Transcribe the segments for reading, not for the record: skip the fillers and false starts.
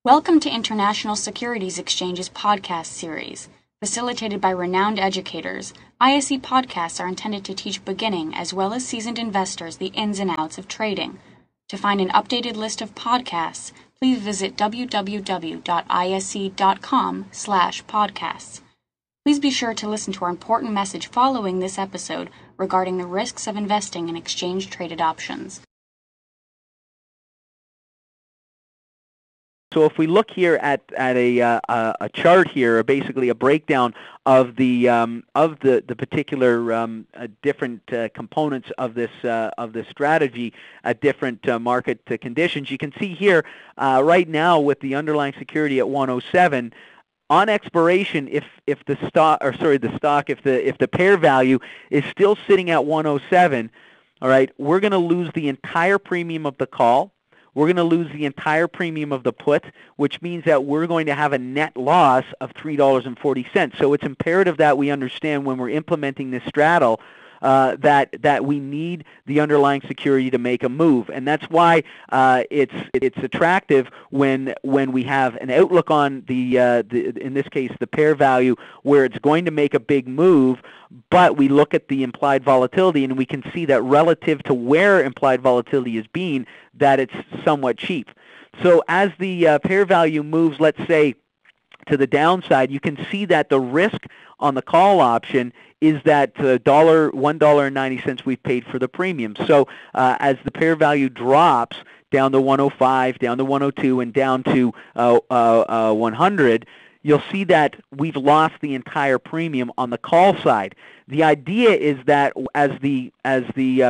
Welcome to International Securities Exchange's podcast series. Facilitated by renowned educators, ISE podcasts are intended to teach beginning as well as seasoned investors the ins and outs of trading. To find an updated list of podcasts, please visit www.ise.com/podcasts. Please be sure to listen to our important message following this episode regarding the risks of investing in exchange-traded options. So if we look here at a chart here, or basically a breakdown of the particular different components of this strategy at different market conditions, you can see here right now with the underlying security at 107. On expiration, if the pair value is still sitting at 107, all right, we're going to lose the entire premium of the call. We're going to lose the entire premium of the put, which means that we're going to have a net loss of $3.40. So it's imperative that we understand when we're implementing this straddle that we need the underlying security to make a move, and that's why it's attractive when we have an outlook on the in this case the pair value where it's going to make a big move, but we look at the implied volatility and we can see that relative to where implied volatility is being, that it's somewhat cheap. So as the pair value moves, let's say, to the downside, you can see that the risk on the call option is that $1.90 we've paid for the premium. So as the pair value drops down to 105, down to 102, and down to 100, you'll see that we've lost the entire premium on the call side. The idea is that as the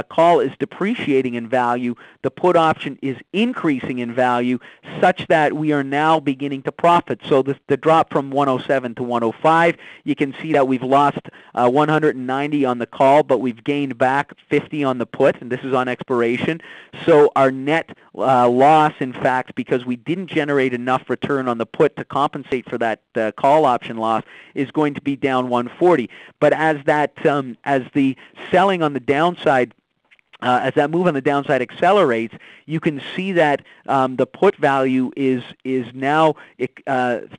call is depreciating in value, the put option is increasing in value such that we are now beginning to profit. So the drop from 107 to 105, you can see that we've lost 190 on the call, but we've gained back 50 on the put, and this is on expiration. So our net loss, in fact, because we didn't generate enough return on the put to compensate for that call option loss, is going to be down 140. But as the selling on the downside, as that move on the downside accelerates, you can see that the put value is now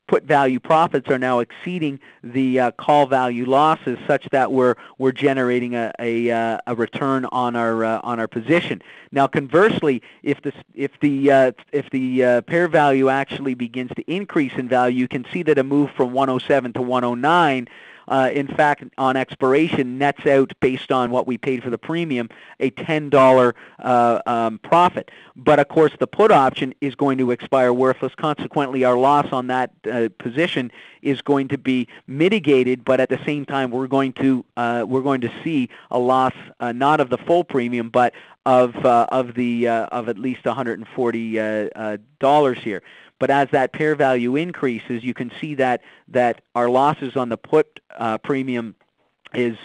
put value profits are now exceeding the call value losses, such that we're generating a return on our position. Now, conversely, if the pair value actually begins to increase in value, you can see that a move from 107 to 109. In fact, on expiration, nets out, based on what we paid for the premium, a $10 profit. But, of course, the put option is going to expire worthless. Consequently, our loss on that position is going to be mitigated, but at the same time, we're going to see a loss not of the full premium, but of at least $140 here. But as that pair value increases, you can see that our losses on the put premium is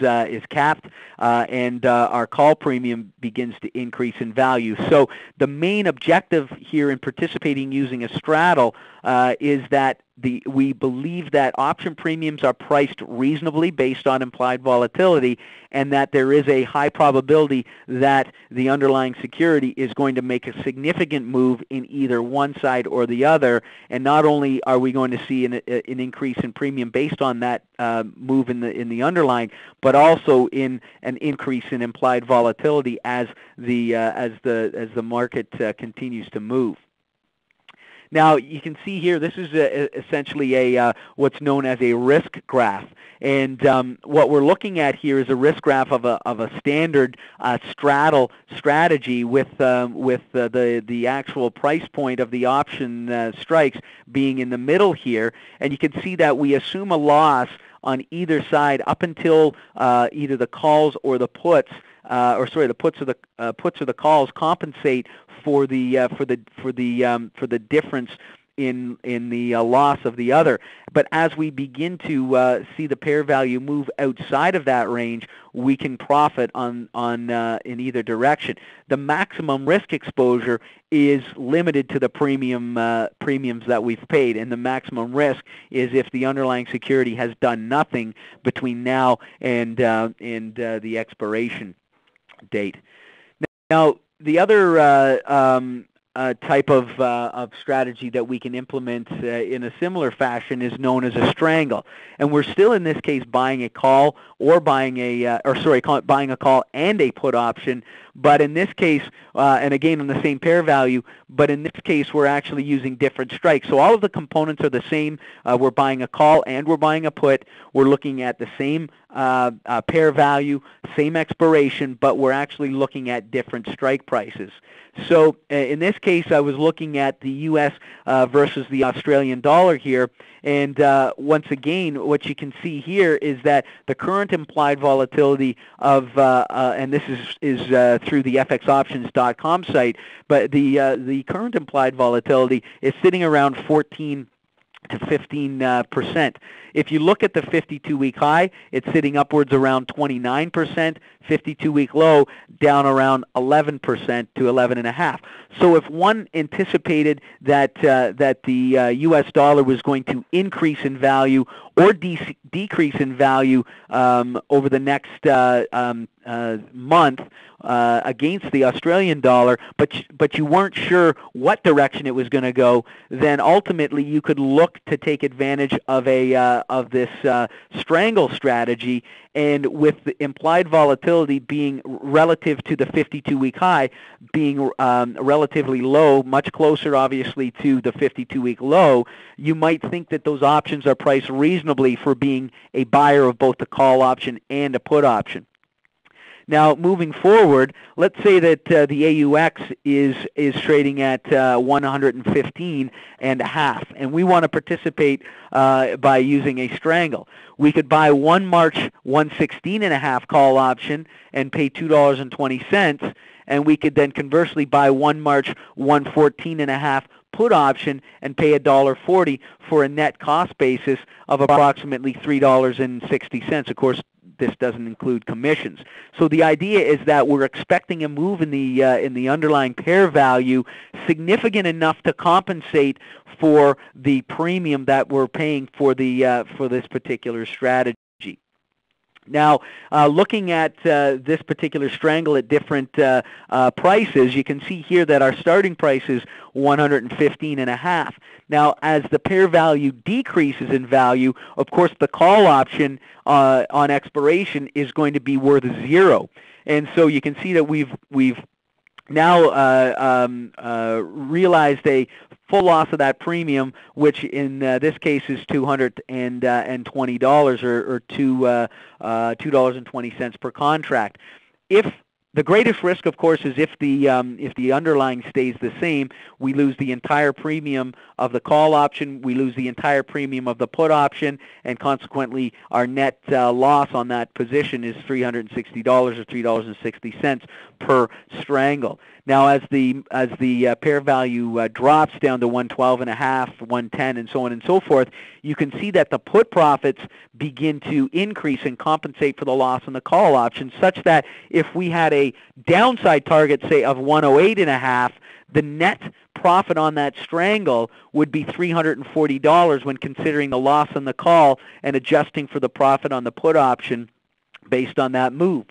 capped, and our call premium begins to increase in value. So the main objective here in participating using a straddle is that we believe that option premiums are priced reasonably based on implied volatility, and that there is a high probability that the underlying security is going to make a significant move in either one side or the other. And not only are we going to see an increase in premium based on that move in the underlying, but also in an increase in implied volatility as the market continues to move. Now, you can see here, this is essentially what's known as a risk graph, and what we're looking at here is a risk graph of a standard straddle strategy with the actual price point of the option strikes being in the middle here, and you can see that we assume a loss on either side up until either the calls or the puts, the puts or the calls compensate for the difference in the loss of the other. But as we begin to see the pair value move outside of that range, we can profit on in either direction. The maximum risk exposure is limited to the premiums that we've paid, and the maximum risk is if the underlying security has done nothing between now and the expiration date. Now, the other type of strategy that we can implement in a similar fashion is known as a strangle, and we're still in this case buying a call or buying buying a call and a put option. But in this case, and again on the same pair value, but in this case we're actually using different strikes. So all of the components are the same. We're buying a call and we're buying a put. We're looking at the same pair value, same expiration, but we're actually looking at different strike prices. So in this case, I was looking at the U.S. Versus the Australian dollar here, and once again, what you can see here is that the current implied volatility of, and this is through the FXoptions.com site, but the current implied volatility is sitting around 14 to 15%. If you look at the 52-week high, it's sitting upwards around 29%, 52-week low down around 11% to 11.5%. So if one anticipated that the U.S. dollar was going to increase in value or decrease in value over the next month against the Australian dollar, but you weren't sure what direction it was going to go, then ultimately you could look to take advantage of this strangle strategy, and with the implied volatility being relative to the 52-week high being relatively low, much closer obviously to the 52-week low, you might think that those options are priced reasonably for being a buyer of both the call option and a put option. Now, moving forward, let's say that the AUX is trading at 115.5, and we want to participate by using a strangle. We could buy one March 116.5 call option and pay $2.20, and we could then conversely buy one March 114.5 put option and pay $1.40 for a net cost basis of approximately $3.60. Of course, this doesn't include commissions. So the idea is that we're expecting a move in the underlying pair value significant enough to compensate for the premium that we're paying for this particular strategy. Now, looking at this particular strangle at different prices, you can see here that our starting price is 115.5. Now, as the pair value decreases in value, of course, the call option on expiration is going to be worth 0. And so you can see that we've now realized a full loss of that premium, which in this case is $220 or $2.20 per contract. If the greatest risk, of course, is if the underlying stays the same, we lose the entire premium of the call option, we lose the entire premium of the put option, and consequently our net loss on that position is $360 or $3.60 per strangle. Now, as the pair value drops down to 112.5, 110, and so on and so forth, you can see that the put profits begin to increase and compensate for the loss in the call option, such that if we had a downside target, say, of 108.5, the net profit on that strangle would be $340 when considering the loss on the call and adjusting for the profit on the put option based on that move.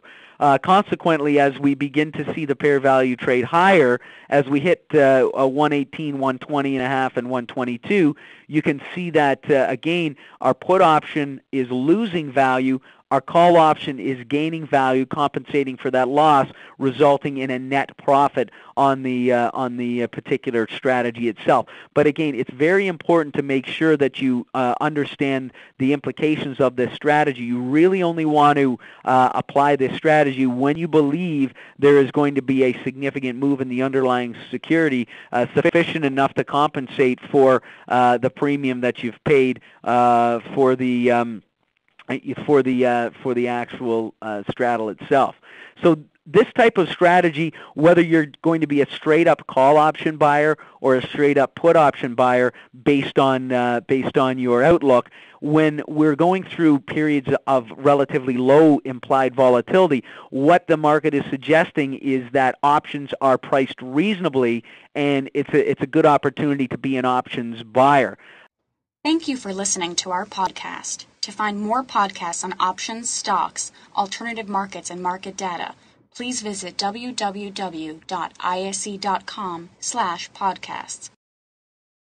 Consequently, as we begin to see the pair value trade higher, as we hit 118, 120.5, and 122, you can see that, again, our put option is losing value. Our call option is gaining value, compensating for that loss, resulting in a net profit on the particular strategy itself. But again, it's very important to make sure that you understand the implications of this strategy. You really only want to apply this strategy when you believe there is going to be a significant move in the underlying security, sufficient enough to compensate for the premium that you've paid for the actual straddle itself. So this type of strategy, whether you're going to be a straight-up call option buyer or a straight-up put option buyer based on your outlook, when we're going through periods of relatively low implied volatility, what the market is suggesting is that options are priced reasonably, and it's a good opportunity to be an options buyer. Thank you for listening to our podcast. To find more podcasts on options, stocks, alternative markets, and market data, please visit www.ise.com/podcasts.